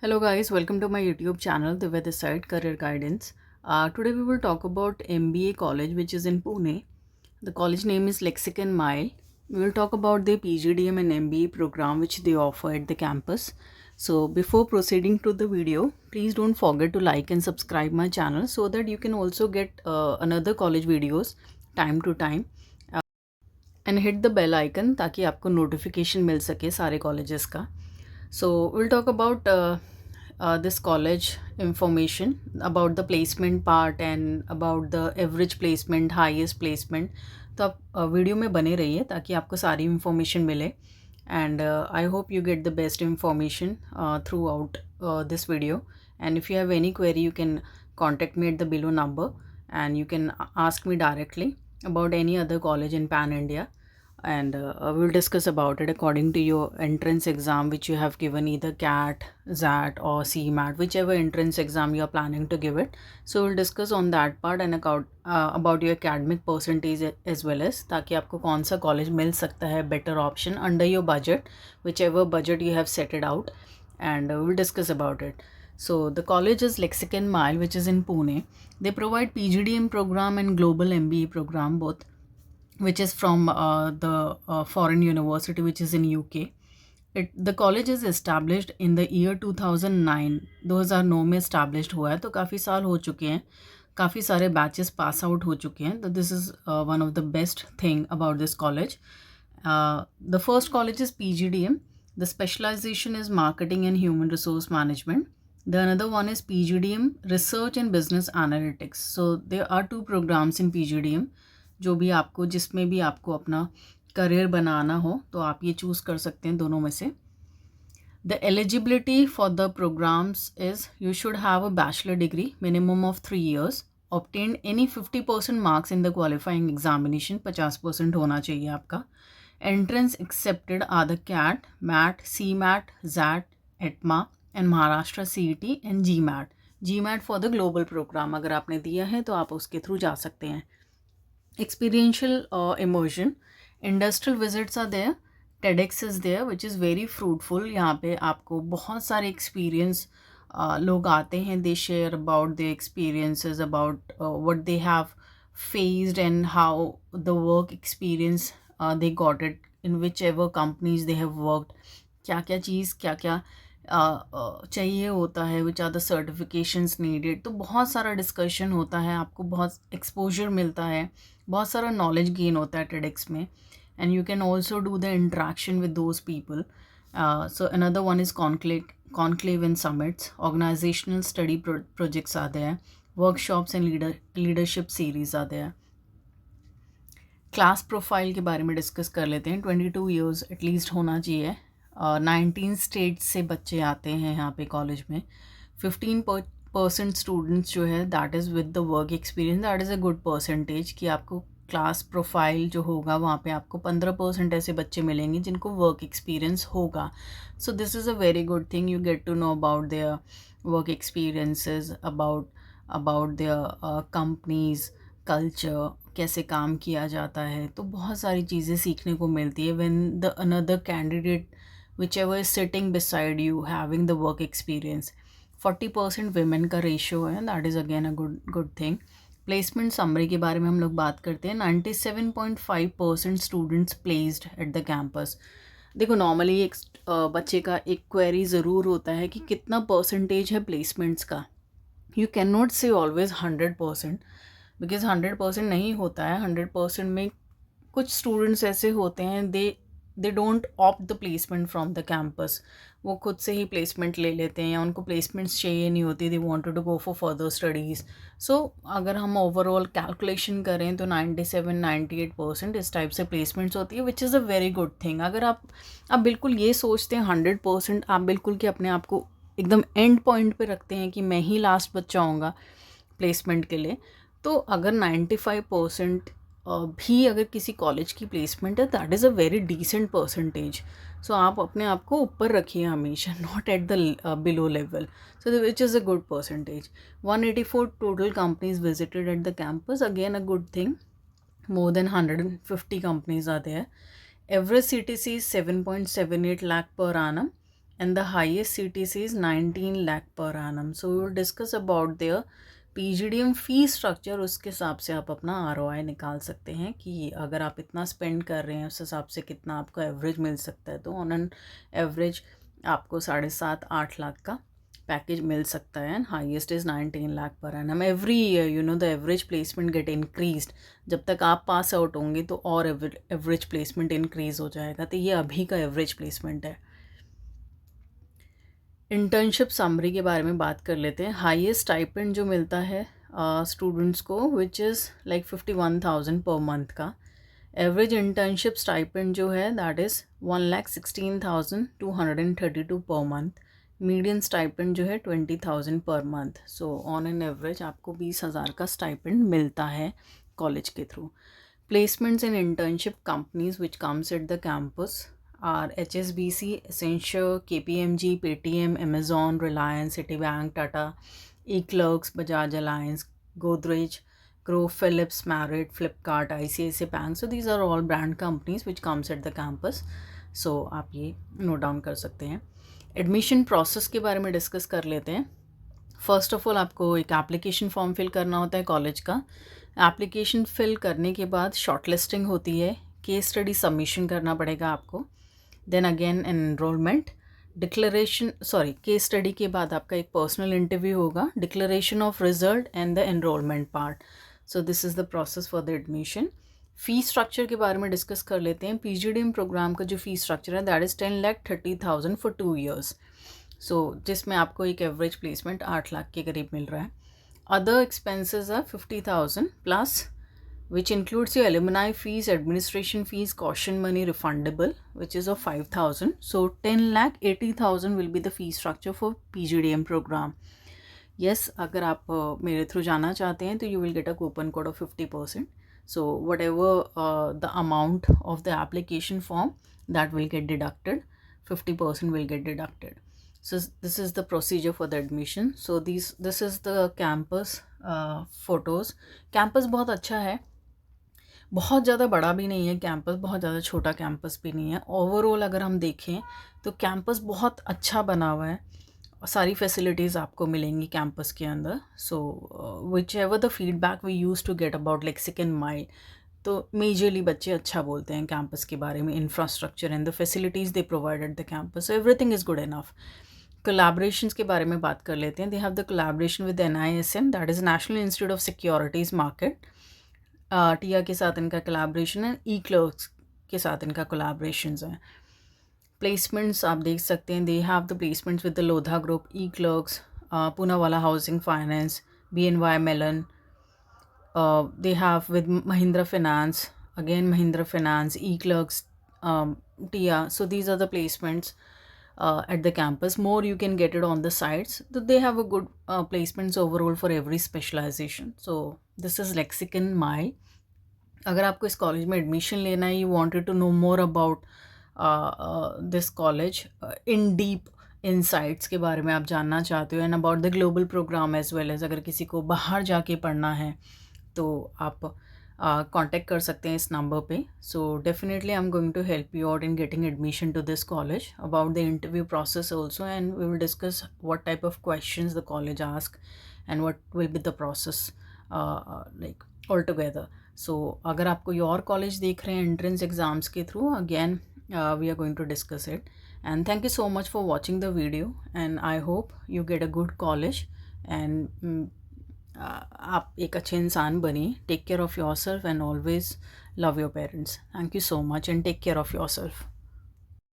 Hello guys, welcome to my YouTube channel, The Weather Side Career Guidance. Today we will talk about MBA college which is in Pune. The college name is Lexicon Mile. We will talk about the PGDM and MBA program which they offer at the campus. So before proceeding to the video, please don't forget to like and subscribe my channel so that you can also get another college videos time to time. And hit the bell icon ताकि आपको notification मिल सके सारे colleges का. So we'll talk about this college information about the placement part and about the average placement, highest placement. तो आप video में बने रहिए ताकि आपको सारी इन्फॉर्मेशन मिले and I hope you get the best information throughout this video. And if you have any query, you can contact me at the below number and you can ask me directly about any other college in Pan India, and we'll discuss about it according to your entrance exam which you have given, either CAT, ZAT or CMAT, whichever entrance exam you are planning to give it. So we'll discuss on that part and about your academic percentage as well as ताकि आपको कौन सा college मिल सकता है better option under your budget, whichever budget you have set it out, and we'll discuss about it. So the college is Lexicon Mile, which is in Pune. They provide PGDM program and global MBA program both, which is from the foreign university which is in UK. The college is established in the year 2009. 2009 में established हुआ है, तो काफ़ी साल हो चुके हैं, काफ़ी सारे बैचेस पास आउट हो चुके हैं. तो this is one of the best thing about this college. The first college is PGDM. The specialization is marketing and human resource management. The another one is PGDM, research and business analytics. So there are two programs in PGDM. जो भी आपको, जिसमें भी आपको अपना career बनाना हो तो आप ये चूज़ कर सकते हैं दोनों में से. The eligibility for the programs is you should have a bachelor degree, minimum of 3 years, obtained any 50% marks in the qualifying examination, 50% होना चाहिए आपका. Entrance accepted are the CAT, MAT, CMAT, ZAT, ETMA and Maharashtra CET and GMAT. GMAT for the global program अगर आपने दिया है तो आप उसके थ्रू जा सकते हैं. Experiential immersion, industrial visits are there, TEDx is there which is very fruitful. यहाँ पे आपको बहुत सारे experience लोग आते हैं, they share about their experiences, about what they have faced and how the work experience they got it in whichever companies they have worked. क्या क्या चीज़ क्या क्या चाहिए होता है, which are the certifications needed. तो बहुत सारा डिस्कशन होता है, आपको बहुत एक्सपोजर मिलता है, बहुत सारा नॉलेज गेन होता है टेडेक्स में. And you can also do the interaction with those people. So another one is conclave and summits, organizational study projects are there, workshops and leadership series are there. Class profile के बारे में discuss कर लेते हैं. 22 years at least होना चाहिए. 19 states से बच्चे आते हैं यहाँ पे कॉलेज में. 15% स्टूडेंट्स जो है that is with the work experience. That is a good percentage कि आपको क्लास प्रोफाइल जो होगा वहाँ पे आपको 15% ऐसे बच्चे मिलेंगे जिनको वर्क एक्सपीरियंस होगा. So this is a very good thing. You get to know about their work experiences, about their companies culture, कैसे काम किया जाता है. तो बहुत सारी चीज़ें सीखने को मिलती है when the another candidate whichever is sitting beside you having the work experience. 40% women का रेशियो है, that is again a good thing. Placement summary के बारे में हम लोग बात करते हैं. 97.5% students placed at the campus. देखो नॉर्मली एक बच्चे का एक क्वेरी ज़रूर होता है कि कितना परसेंटेज है प्लेसमेंट्स का. यू कैन नॉट से ऑलवेज 100%, बिकॉज 100% नहीं होता है. 100% में कुछ स्टूडेंट्स ऐसे होते हैं they don't opt the placement from the campus. वो खुद से ही प्लेसमेंट ले लेते हैं या उनको प्लेसमेंट्स चाहिए नहीं होती. They wanted to go for further studies. So अगर हम ओवरऑल कैलकुलेशन करें तो 97-98% इस टाइप से प्लेसमेंट्स होती है, विच is a very good thing. अगर आप बिल्कुल ये सोचते हैं 100%, आप बिल्कुल कि अपने आप को एकदम एंड पॉइंट पे रखते हैं कि मैं ही लास्ट बच्चा होऊंगा प्लेसमेंट के लिए, तो अगर 95% भी अगर किसी कॉलेज की प्लेसमेंट है that is a very decent percentage. So आप अपने आप को ऊपर रखिए हमेशा, not at the below level. So which is a good percentage. 184 total companies visited at the campus, again a good thing. More than 150 companies are there. Average CTC is 7.78 lakh per annum and the highest CTC is 19 lakh per annum. So we will discuss about their PGDM fee structure. उसके हिसाब से आप अपना ROI निकाल सकते हैं कि अगर आप इतना स्पेंड कर रहे हैं उस हिसाब से कितना आपको एवरेज मिल सकता है. तो ऑन एन एवरेज आपको 7.5-8 लाख का पैकेज मिल सकता है. And highest is 19 lakh per annum. Every year you know the average placement get increased. जब तक आप पास आउट होंगे तो और एवरेज प्लेसमेंट इंक्रीज़ हो जाएगा. तो ये अभी का एवरेज प्लेसमेंट है. इंटर्नशिप समरी के बारे में बात कर लेते हैं. हाईएस्ट स्टाइपेंड जो मिलता है स्टूडेंट्स को which is like 51,000 per month का. एवरेज इंटर्नशिप स्टाइपेंड जो है that is 1,16,232 per month. Median stipend जो है 20,000 per month. So on an average आपको 20,000 का स्टाइपेंड मिलता है कॉलेज के through. Placements in internship companies which comes at the campus are HSBC, Accenture, KPMG, Paytm, Amazon, Reliance, Citibank, Tata, eClerx, Bajaj Alliance, Godrej, Grove, Philips, Marriott, Flipkart, ICICI Bank. So these are all brand companies which comes at the campus. So आप ये note down कर सकते हैं. Admission process के बारे में discuss कर लेते हैं. फर्स्ट ऑफ ऑल आपको एक एप्लीकेशन फॉर्म फिल करना होता है कॉलेज का. एप्लीकेशन फिल करने के बाद शॉर्ट लिस्टिंग होती है. केस स्टडी सबमिशन करना पड़ेगा आपको. Then again enrolment case study के बाद आपका एक पर्सनल इंटरव्यू होगा, declaration of result and the enrolment part. So this is the process for the admission. Fee structure के बारे में डिस्कस कर लेते हैं. PGDM प्रोग्राम का जो फ़ी स्ट्रक्चर है दैट इज़ 10,30,000 फॉर 2 years. सो जिसमें आपको एक एवरेज प्लेसमेंट 8 लाख के करीब मिल रहा है. Other expenses are 50,000 plus which includes your alumni fees, administration fees, caution money refundable, which is of 5,000. So 10,80,000 will be the fee structure for PGDM program. Yes, अगर आप मेरे थ्रू जाना चाहते हैं तो you will get a coupon code of 50%. So whatever the amount of the application form that will get deducted, 50% will get deducted. So this is the procedure for the admission. So this is the campus photos. Campus बहुत अच्छा है. बहुत ज़्यादा बड़ा भी नहीं है campus, बहुत ज़्यादा छोटा कैंपस भी नहीं है. ओवरऑल अगर हम देखें तो कैंपस बहुत अच्छा बना हुआ है. सारी फैसिलिटीज़ आपको मिलेंगी कैंपस के अंदर. So whichever the feedback we used to get about Lexicon MILE, तो मेजरली बच्चे अच्छा बोलते हैं कैंपस के बारे में. Infrastructure and the facilities they provide at the campus, so everything is good enough. Collaborations के बारे में बात कर लेते हैं. They have the collaboration with NISM, that is National Institute of Securities Market. टिया के साथ इनका कोलैबोरेशन है. eClerx के साथ इनका कोलैबोरेशंस हैं. प्लेसमेंट्स आप देख सकते हैं. They have the placements with the Lodha group, eClerx, Poonawalla housing finance, BNY Mellon. They have with Mahindra Finance, again Mahindra Finance, eClerx, TIA. So these are the placements at the campus. More you can get it on the sites. They have a good placements overall for every specialization. So this is Lexicon My. अगर आपको इस college में admission लेना है, you wanted to know more about this college, in deep insights के बारे में आप जानना चाहते हो, and about the global programme as well as, अगर किसी को बाहर जाके पढ़ना है तो आप कांटेक्ट कर सकते हैं इस नंबर पे. So definitely I am going to help you out in getting admission to this college. About the interview process also, and we will discuss what type of questions the college ask and what will be the process like all together. So अगर आप कोई और college देख रहे हैं entrance exams के through, again we are going to discuss it. And thank you so much for watching the video, and I hope you get a good college and आप एक अच्छे इंसान बनिए. Take care of yourself and always love your parents. Thank you so much and take care of your self.